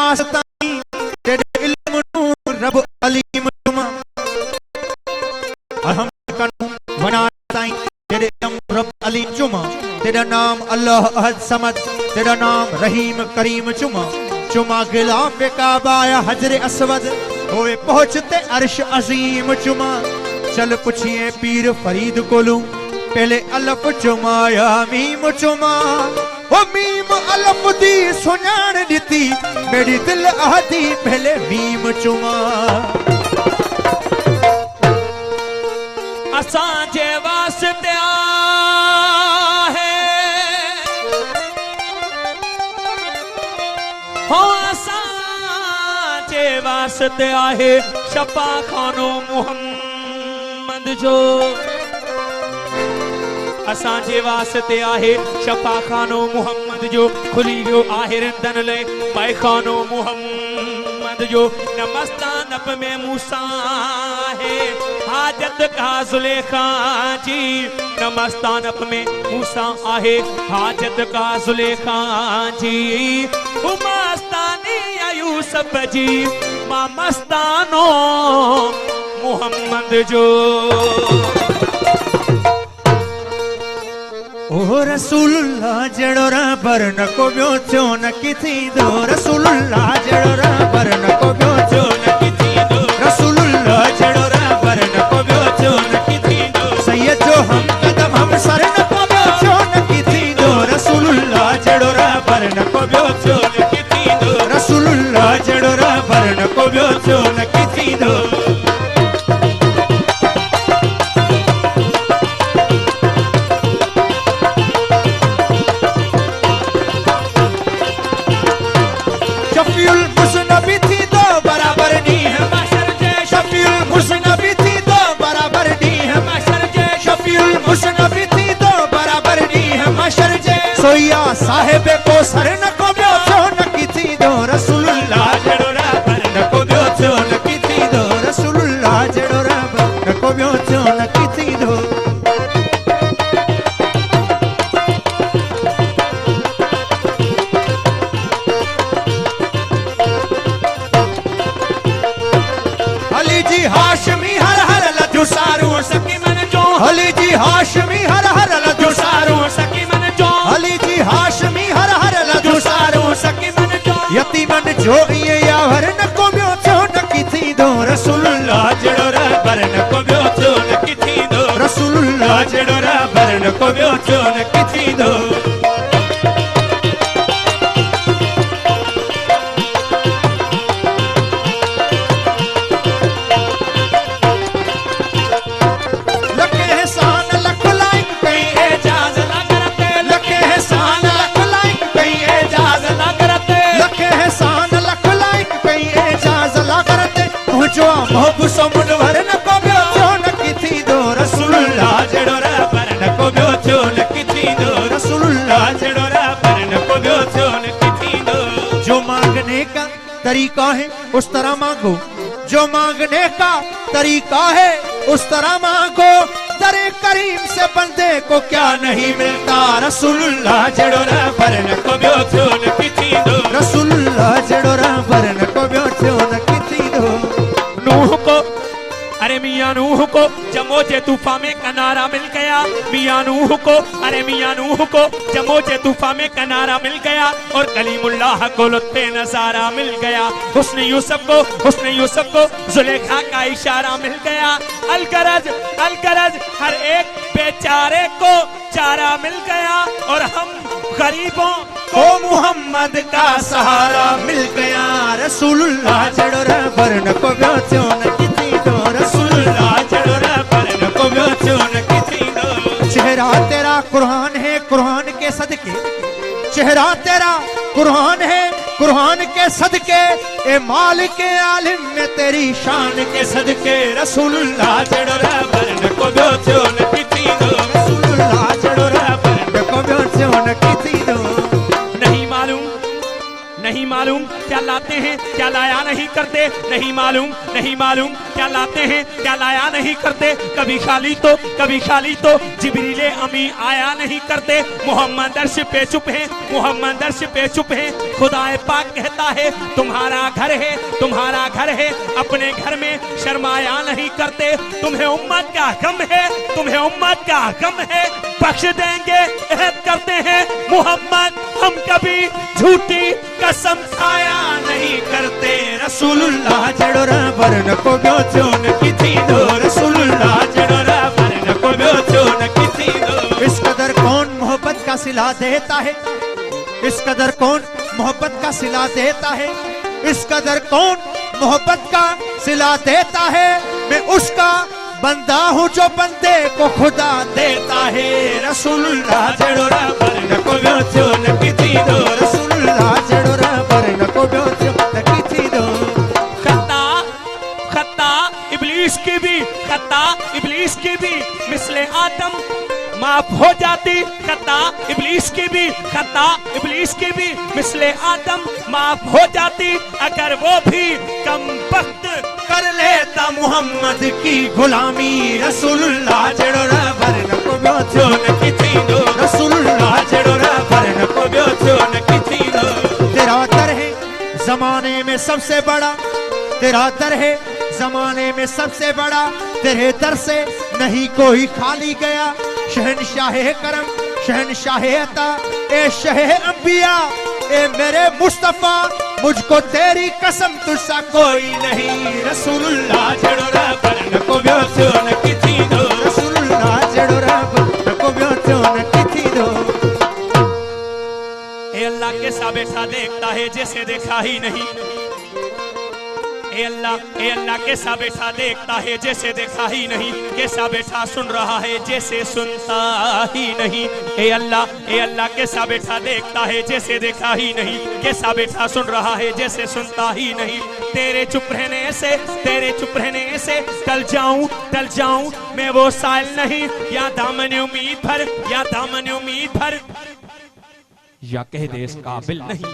वास्ताई तेरे इल्म नू रब अलीम चुमा हम कनु वनाताई तेरे इल्म रब अलीम चुमा तेरा नाम अल्लाह अहद समद तेरा नाम रहीम करीम चुमा चुमा गिलाफ काबा या हजर अस्वद होए पहुंचते अर्श अजीम चुमा चल पुछिए पीर फरीद कोलू पहले अलफ चुमाया मीम चुमा ओ मीम अलफ दी सुञाण दिती मेरी दिल आदी पहले मीम चुमा असांजे वास्ते आहे हो असांजे वास्ते आहे शफा खानो मुहम्मद जो असांजे वास्ते आहे शफा खानो मुहम्मद जो खुली वियो आहे रिंदन ले पाए खानो मुहम्मद जो नमस्तानप में मूसा है हाजत का जुलेखा जी नमस्तानप में मूसा आहे हाजत का जुलेखा जी मस्तानी यूसुफ जी मां मस्तानो मुहम्मद जो ओ रसूलुल्लाह जड़ो रबर न को ब्यो चो न किथी दो रसूलुल्लाह जड़ो रबर न को ब्यो चो न किथी दो रसूलुल्लाह जड़ो रबर न को ब्यो चो न किथी दो सैयद जो हम कदम हम सर न को ब्यो चो न किथी दो रसूलुल्लाह जड़ो रबर न को ब्यो चो न किथी दो रसूलुल्लाह जड़ो रबर न को ब्यो चो न किथी दो सोया साहेब को सर न को ब्यो चो न किथी दो रसूलुल्लाह जड़ो रबर न को ब्यो चो न किथी दो रसूलुल्लाह जड़ो रबर न को ब्यो चो न किथी दो अली जी हाशमी हर हर लजू सारू सकी मन जो अली जी हाशमी हर हर लजू सारू सकी मन जो अली जी हाशमी हर हर लजू सारू सकी मन जो यतीमन जो ये यावर न को ब्यो चो न किथी दो रसूलुल्लाह जड़ो रबर न को ब्यो चो न किथी दो रसूलुल्लाह जड़ो रबर न को ब्यो चो न किथी दो जो मोहब समुन भर न को ब्यो चो न किथी दो रसूलुल्लाह जड़ो रबर न को ब्यो चो न किथी दो रसूलुल्लाह जड़ो रबर न को ब्यो चो न किथी दो जो मांगने का तरीका है उस तरह मांगो जो मांगने का तरीका है उस तरह मांगो दरे करीम से बंदे को क्या नहीं मिलता रसूलुल्लाह जड़ो रबर न को ब्यो चो न किथी दो रसूलुल्लाह जड़ो रबर न को ब्यो चो न किथी दो नूह को अरे मियाँ नूह को जमोजे तूफान में किनारा मिल गया मियाँ नूह को अरे मियाँ नूह को जमोजे तूफान में किनारा मिल गया और कलीमुल्लाह को लुत्फे नजारा मिल गया उसने यूसुफ को जुलेखा का इशारा मिल गया अलगरज हर एक बेचारे को चारा मिल गया और हम गरीबों को मुहम्मद का सहारा मिल गया रसूलुल्लाह जड़ो रबर न को ब्यो चो न किथी दो रसूलुल्लाह जड़ो रबर न को ब्यो चो न किथी दो चेहरा तेरा कुरान है कुरान के सदके चेहरा तेरा कुरान है कुरान के सदके ए मालिक आलिम में तेरी शान के सदके रसूलुल्लाह जड़ो रबर न को ब्यो चो न किथी दो रसूलुल्लाह जड़ो रबर न को ब्यो चो न किथी दो नहीं मालूम क्या लाते हैं क्या लाया नहीं करते, नहीं मालूम क्या लाते हैं क्या लाया नहीं करते। कभी खाली तो जिब्रीले अमी आया नहीं करते। मोहम्मद अर्श पे चुप है, मोहम्मद अर्श पे चुप है। खुदाए पाक कहता है तुम्हारा घर है, अपने घर में शर्माया नहीं करते। तुम्हें उम्मत का गम है, बख्श देंगे अहद करते हैं। मोहम्मद हम कभी झूठी कसम खाया नहीं करते। रसूलुल्लाह जड़ोरा बरन को ब्योचोन किथी दो, रसूलुल्लाह जड़ोरा बरन को ब्योचोन किथी दो। इस कदर कौन मोहब्बत का सिला देता है, इस कदर कौन मोहब्बत का सिला देता है, इस कदर कौन मोहब्बत का सिला देता है। मैं उसका बंदा हूँ जो बंदे को खुदा देता है। रसूलुल्लाह जड़ोरा बरन को ब्योचोन किथी दो, रसूलुल्लाह जड़ोरा बरन को ब्योचोन किथी दो। खता इब्लीस की भी मिसले आदम माफ हो जाती। खता इब्लीस की भी मिसले आदम माफ हो जाती। अगर वो भी कम वक्त कर लेता मुहम्मद की गुलामी। रसूलुल्लाह जड़ोरा बरन को ब्योचोन किथी दो, रसूलुल्लाह जड़ोरा बरन को ब्योचोन किथी दो। तेरा दर है जमाने में सबसे बड़ा, तेरा दर है जमाने में सबसे बड़ा। तेरे दर से नहीं कोई खाली गया। शहनशाह करम शहनशाह अता ए शह अंबिया ए मेरे मुस्तफा, मुझको तेरी कसम तुझसा कोई नहीं। रसूलुल्लाह जड़ोरा बरन को ब्योचोन किथी दो, रसूलुल्लाह जड़ोरा बरन को ब्योचोन किथी दो। ए अल्लाह कैसा बैठा देखता है जैसे देखा ही नहीं। ए अल्लाह कैसा बैठा देखता है जैसे देखा ही नहीं। कैसा बैठा सुन रहा है जैसे सुनता ही नहीं। ए अल्लाह कैसा बैठा देखता है जैसे देखा ही नहीं। कैसा बैठा सुन रहा है जैसे सुनता ही नहीं। तेरे चुप रहने से टल जाऊं मैं वो साइल नहीं। या दामन उम्मीद भर या कह दे इस काबिल नहीं।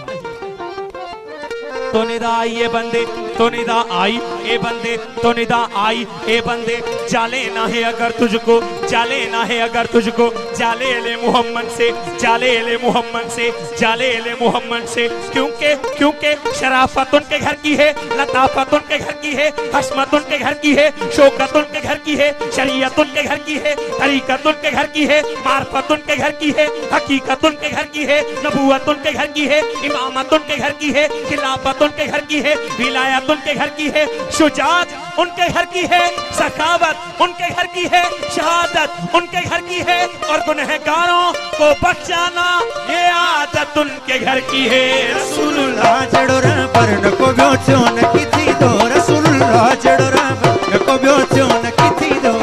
तो निदा आई ए बंदे, तो निदा आई ए बंदे, तो निदा आई ए बंदे। जाले ना है अगर तुझको, जाले ना है अगर तुझको। जाले ले मोहम्मद से, जाले ले मोहम्मद से, जाले ले मोहम्मद से। क्योंकि शराफत उनके घर की है, लताफत उनके घर की है, हस्मत उनके घर की है, शौकत उनके घर की है, शरीयत उनके घर की है, तरीकत उनके घर की है, मार्फत उनके घर की है, हकीकत उनके घर की है, नबूवत उनके घर की है, इमामत उनके घर की है, खिलाफत उनके घर की है, विलायत उनके घर की है, शुजात उनके घर की है, सखावत उनके घर की है, शहादत उनके घर की है, और गुनहगारों को बख्शाना ये आदत उनके घर की है। रसूलुल्लाह जड़ोरा बरन को ब्योचोन किथी दो, रसूलुल्लाह जड़ोरा बरन को ब्योचोन किथी दो।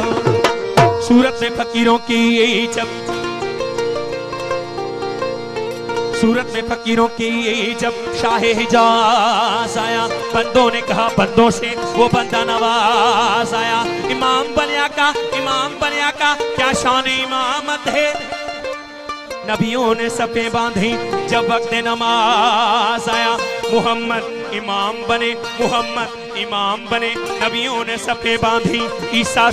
सूरत में फकीरों की जब शाह हिजाज आया, बंदों ने कहा बंदों से वो बंदा नवाज आया। इमाम बनिया का क्या शान इमामत है। नबियों ने सफे बांधी जब वक्त नमाज आया। मोहम्मद इमाम बने, नबियों ने सफे बांधी। ईसा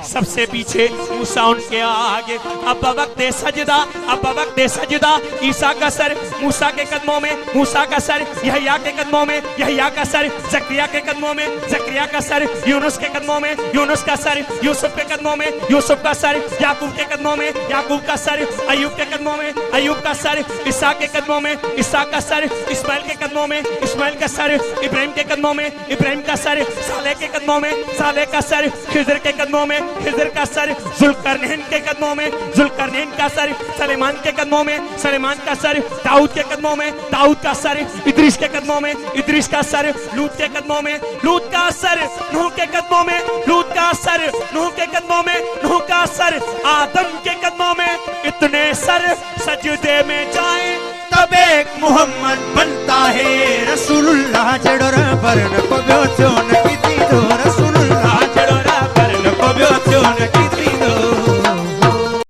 सबसे पीछे, मूसा उनके आगे। अब वक्त सजदा, ईसा का सर मूसा के कदमों में, मूसा का सर यहया के कदमों में, यहया का सर जकरिया के कदमों में, जकरिया का सर यूनुस के कदमों में, यूनुस का सर यूसुफ के कदमों में, यूसुफ का सर याकूब के कदमों में, याकूब का सर अयूब के कदमों में, अयूब का सर इसहाक के कदमों में, इसहाक का सर इस्माइल के कदमों में, इस्माइल का सर इब्राहिम के कदमों में, इब्राहिम का सर सालेह के कदमों में, सालेह का सर खिजर के कदमों में, खिजर का सर जुल्करनैन के कदमों में, जुल्करनैन का सर सलेमान के कदमों में, सलेमान का सर दाऊद के कदमों में, दाऊद का सर इद्रिस के कदमों में, इद्रिस का सर लूत के कदमों में, लूत का सर नूह के कदमों में, लूत का सर नूह के कदमों में, नूह का सर आदम के कदमों में। इतने सर सजदे में जाए तब एक मोहम्मद बनता है। रसूलुल्लाह जड़ोरा बरन को ब्योचोन किथी दो,